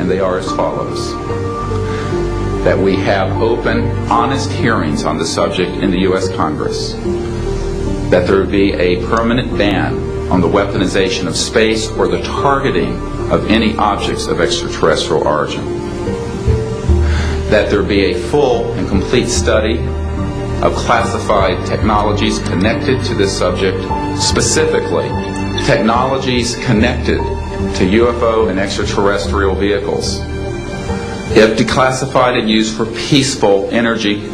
And they are as follows. That we have open, honest hearings on the subject in the U.S. Congress. That there be a permanent ban on the weaponization of space or the targeting of any objects of extraterrestrial origin. That there be a full and complete study of classified technologies connected to this subject, specifically technologies connected to UFO and extraterrestrial vehicles. If declassified and used for peaceful energy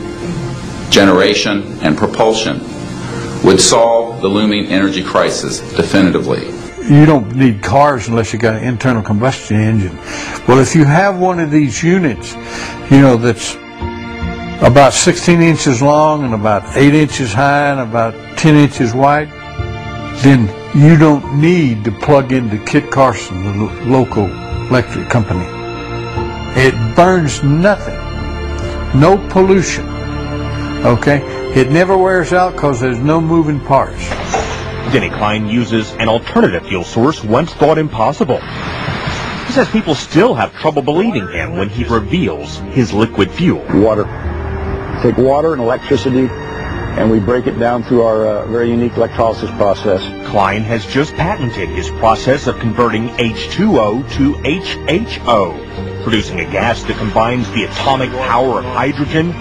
generation and propulsion, would solve the looming energy crisis definitively. You don't need cars unless you got an internal combustion engine. Well, if you have one of these units, you know, that's about 16 inches long and about 8 inches high and about 10 inches wide, then you don't need to plug into Kit Carson, the local electric company. It burns nothing. No pollution. Okay? It never wears out because there's no moving parts. Denny Klein uses an alternative fuel source once thought impossible. He says people still have trouble believing him when he reveals his liquid fuel. Water. Take water and electricity, and we break it down through our very unique electrolysis process. Klein has just patented his process of converting H2O to HHO, producing a gas that combines the atomic power of hydrogen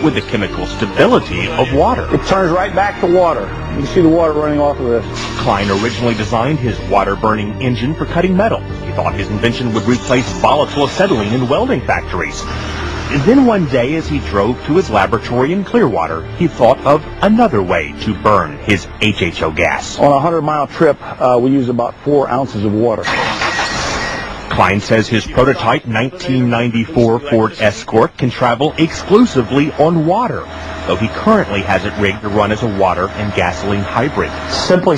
with the chemical stability of water. It turns right back to water. You can see the water running off of this. Klein originally designed his water-burning engine for cutting metal. He thought his invention would replace volatile acetylene in welding factories. And then one day, as he drove to his laboratory in Clearwater, he thought of another way to burn his HHO gas. On a 100-mile trip, we use about 4 ounces of water. Klein says his prototype 1994 Ford Escort can travel exclusively on water, though he currently has it rigged to run as a water and gasoline hybrid. Simply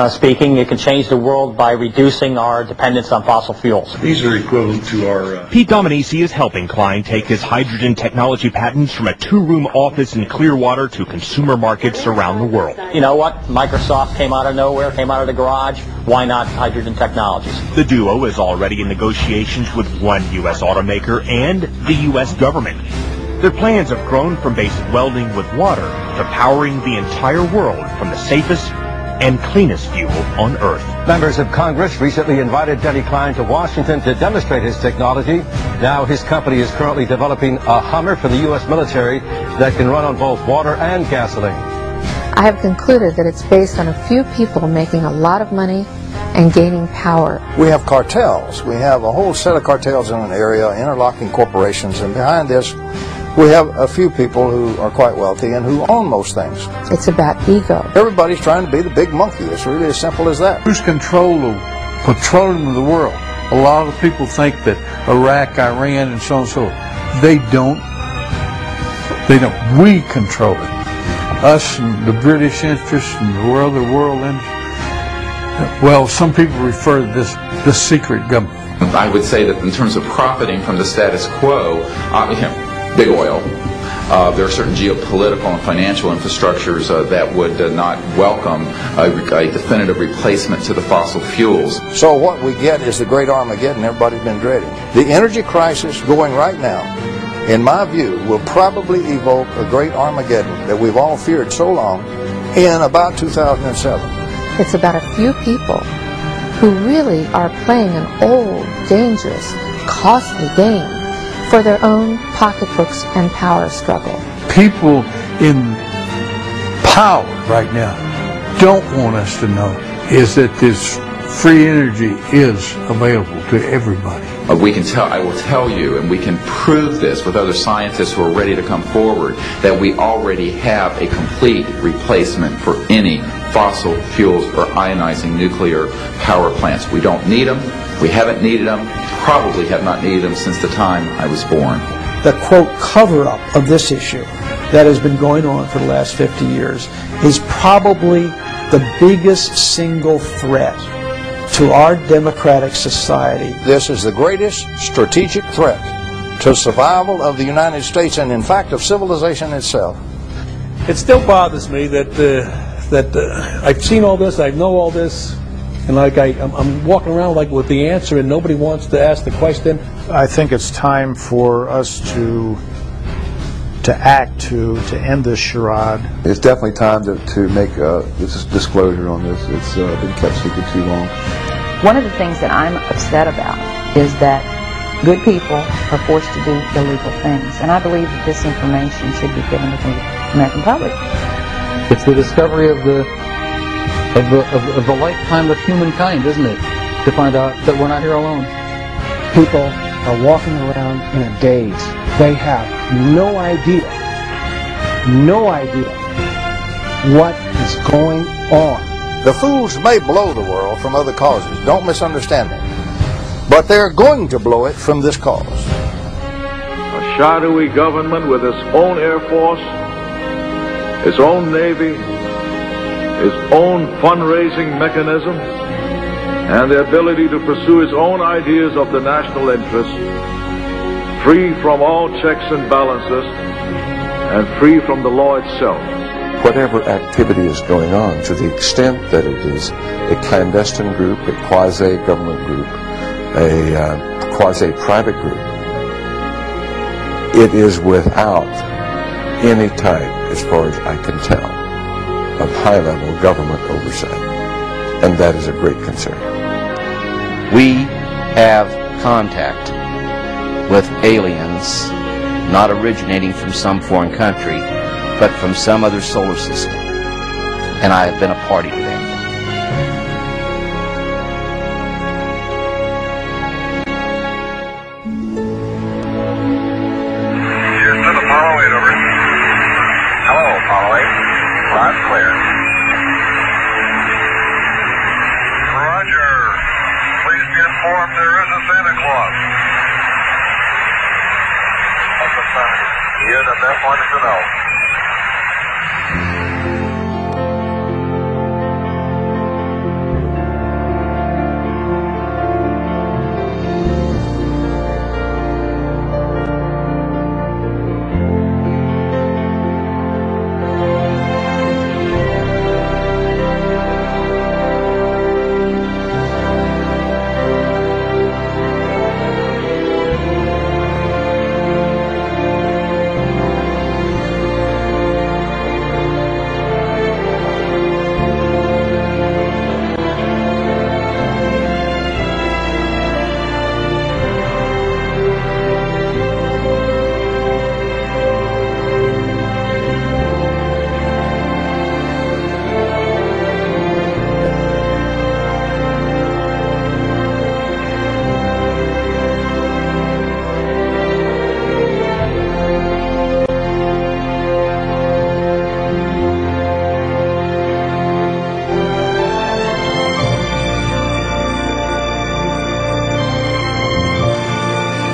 speaking, it can change the world by reducing our dependence on fossil fuels. These are equivalent to our... Pete Dominici is helping Klein take his hydrogen technology patents from a 2-room office in Clearwater to consumer markets around the world. You know what? Microsoft came out of nowhere, came out of the garage. Why not hydrogen technologies? The duo is already in negotiations with one U.S. automaker and the U.S. government. Their plans have grown from basic welding with water to powering the entire world from the safest and cleanest fuel on Earth. Members of Congress recently invited Denny Klein to Washington to demonstrate his technology. Now his company is currently developing a Hummer for the U.S. military that can run on both water and gasoline. I have concluded that it's based on a few people making a lot of money and gaining power. We have cartels. We have a whole set of cartels in an area, interlocking corporations, and behind this we have a few people who are quite wealthy and who own most things. It's about ego. Everybody's trying to be the big monkey. It's really as simple as that. Who's control of petroleum of the world? A lot of people think that Iraq, Iran, and so on and so on. They don't. They don't. We control it. Us and the British interests and the world interests. Well, some people refer to this the secret government. I would say that in terms of profiting from the status quo, big oil. There are certain geopolitical and financial infrastructures that would not welcome a definitive replacement to the fossil fuels. So what we get is the great Armageddon everybody's been dreading. The energy crisis going right now, in my view, will probably evoke a great Armageddon that we've all feared so long in about 2007. It's about a few people who really are playing an old, dangerous, costly game for their own pocketbooks and power struggle. People in power right now don't want us to know is that this free energy is available to everybody. We can tell, I will tell you, and we can prove this with other scientists who are ready to come forward, that we already have a complete replacement for any fossil fuels or ionizing nuclear power plants. We don't need them. We haven't needed them, probably have not needed them since the time I was born. The, quote, cover-up of this issue that has been going on for the last 50 years is probably the biggest single threat to our democratic society. This is the greatest strategic threat to survival of the United States and, in fact, of civilization itself. It still bothers me that I've seen all this, I know all this, and like I'm walking around like with the answer and nobody wants to ask the question. I think it's time for us to act to end this charade. It's definitely time to make this disclosure on this. It's been kept secret too long. One of the things that I'm upset about is that good people are forced to do illegal things, and I believe that this information should be given to the American public. It's the discovery of the lifetime of humankind, isn't it? To find out that we're not here alone. People are walking around in a daze. They have no idea what is going on. The fools may blow the world from other causes, don't misunderstand me, but they're going to blow it from this cause. A shadowy government with its own Air Force, its own Navy, its own fundraising mechanism, and the ability to pursue its own ideas of the national interest, free from all checks and balances, and free from the law itself. Whatever activity is going on, to the extent that it is a clandestine group, a quasi-government group, a quasi-private group, it is without any type, as far as I can tell, of high-level government oversight. And that is a great concern. We have contact with aliens not originating from some foreign country, but from some other solar system. And I have been a party to that. Houston, Apollo 8, over. Hello, Apollo 8. Loud and clear. Roger. Please be informed there is a Santa Claus. What's the Santa? He is at that point to know.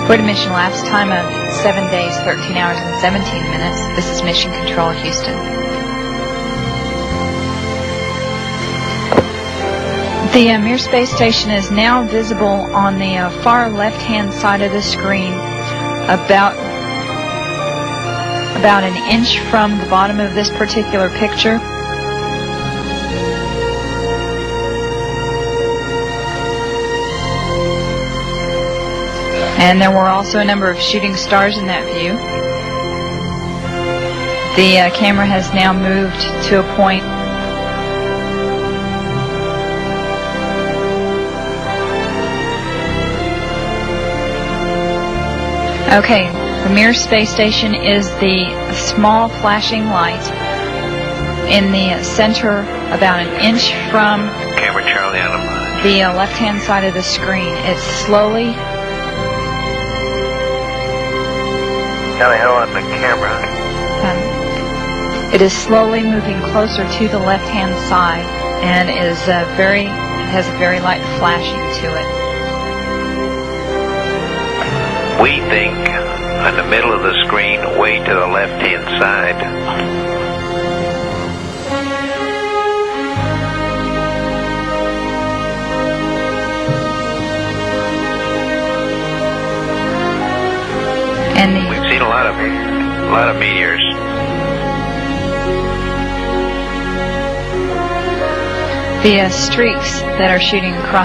Report mission elapsed time of 7 days, 13 hours, and 17 minutes. This is Mission Control, Houston. The Mir space station is now visible on the far left-hand side of the screen, about an inch from the bottom of this particular picture. And there were also a number of shooting stars in that view. The camera has now moved to a point Okay, the Mir space station is the small flashing light in the center, about an inch from Camera Charlie on the left-hand side of the screen. It's slowly Charlie Hill on the camera. It is slowly moving closer to the left-hand side, and is has a very light flashing to it. We think on the middle of the screen, way to the left-hand side. And we've seen a lot of meteors. the streaks that are shooting across